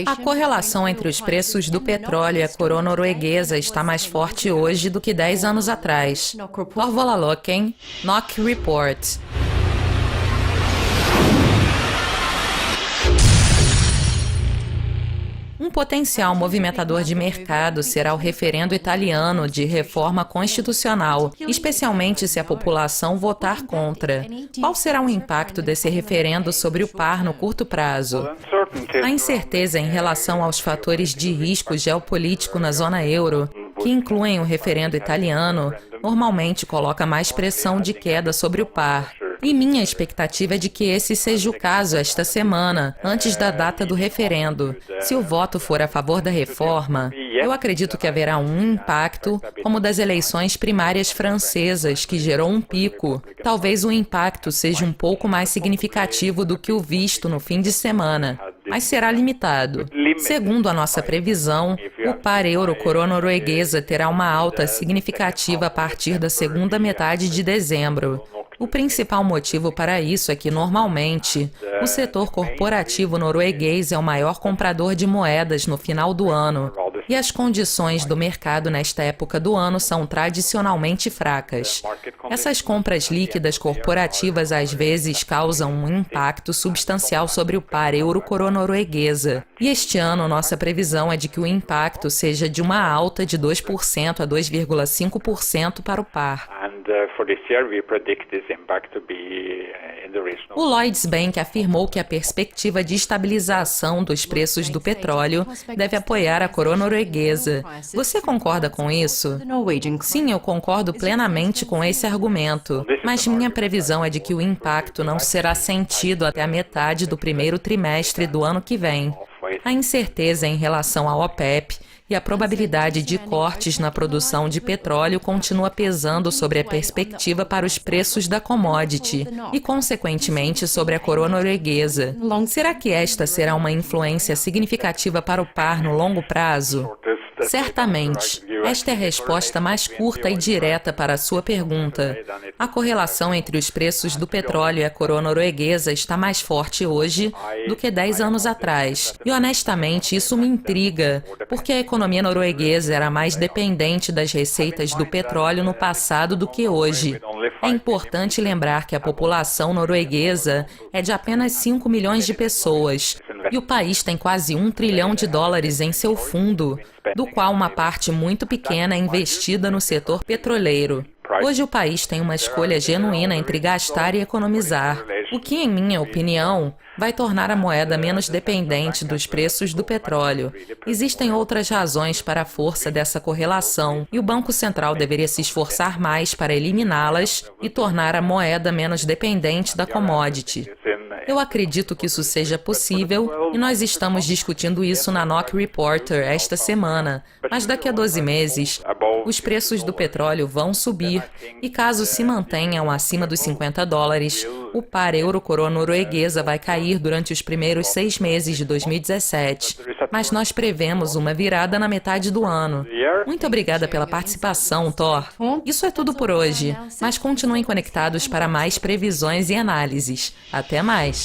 A correlação entre os preços do petróleo e a coroa norueguesa está mais forte hoje do que 10 anos atrás. Norvolaloken, NOK Report. Um potencial movimentador de mercado será o referendo italiano de reforma constitucional, especialmente se a população votar contra. Qual será o impacto desse referendo sobre o par no curto prazo? A incerteza em relação aos fatores de risco geopolítico na zona euro, que incluem o referendo italiano, normalmente coloca mais pressão de queda sobre o par. E minha expectativa é de que esse seja o caso esta semana, antes da data do referendo. Se o voto for a favor da reforma, eu acredito que haverá um impacto, como o das eleições primárias francesas, que gerou um pico. Talvez o impacto seja um pouco mais significativo do que o visto no fim de semana, mas será limitado. Segundo a nossa previsão, o par euro-coroa norueguesa terá uma alta significativa a partir da segunda metade de dezembro. O principal motivo para isso é que, normalmente, o setor corporativo norueguês é o maior comprador de moedas no final do ano, e as condições do mercado nesta época do ano são tradicionalmente fracas. Essas compras líquidas corporativas às vezes causam um impacto substancial sobre o par euro-coroa norueguesa, e este ano nossa previsão é de que o impacto seja de uma alta de 2% a 2,5% para o par. O Lloyds Bank afirmou que a perspectiva de estabilização dos preços do petróleo deve apoiar a coroa norueguesa. Você concorda com isso? Sim, eu concordo plenamente com esse argumento, mas minha previsão é de que o impacto não será sentido até a metade do primeiro trimestre do ano que vem. A incerteza em relação ao OPEP e a probabilidade de cortes na produção de petróleo continua pesando sobre a perspectiva para os preços da commodity e, consequentemente, sobre a coroa norueguesa. Será que esta será uma influência significativa para o par no longo prazo? Certamente. Esta é a resposta mais curta e direta para a sua pergunta. A correlação entre os preços do petróleo e a coroa norueguesa está mais forte hoje do que 10 anos atrás. E, honestamente, isso me intriga, porque a economia norueguesa era mais dependente das receitas do petróleo no passado do que hoje. É importante lembrar que a população norueguesa é de apenas 5 milhões de pessoas, e o país tem quase $1 trilhão em seu fundo, do qual uma parte muito pequena é investida no setor petroleiro. Hoje o país tem uma escolha genuína entre gastar e economizar, o que, em minha opinião, vai tornar a moeda menos dependente dos preços do petróleo. Existem outras razões para a força dessa correlação, e o Banco Central deveria se esforçar mais para eliminá-las e tornar a moeda menos dependente da commodity. Eu acredito que isso seja possível e nós estamos discutindo isso na NOK Reporter esta semana, mas daqui a 12 meses, os preços do petróleo vão subir e caso se mantenham acima dos $50, o par euro-coroa norueguesa vai cair durante os primeiros 6 meses de 2017, mas nós prevemos uma virada na metade do ano. Muito obrigada pela participação, Thor. Isso é tudo por hoje, mas continuem conectados para mais previsões e análises. Até mais!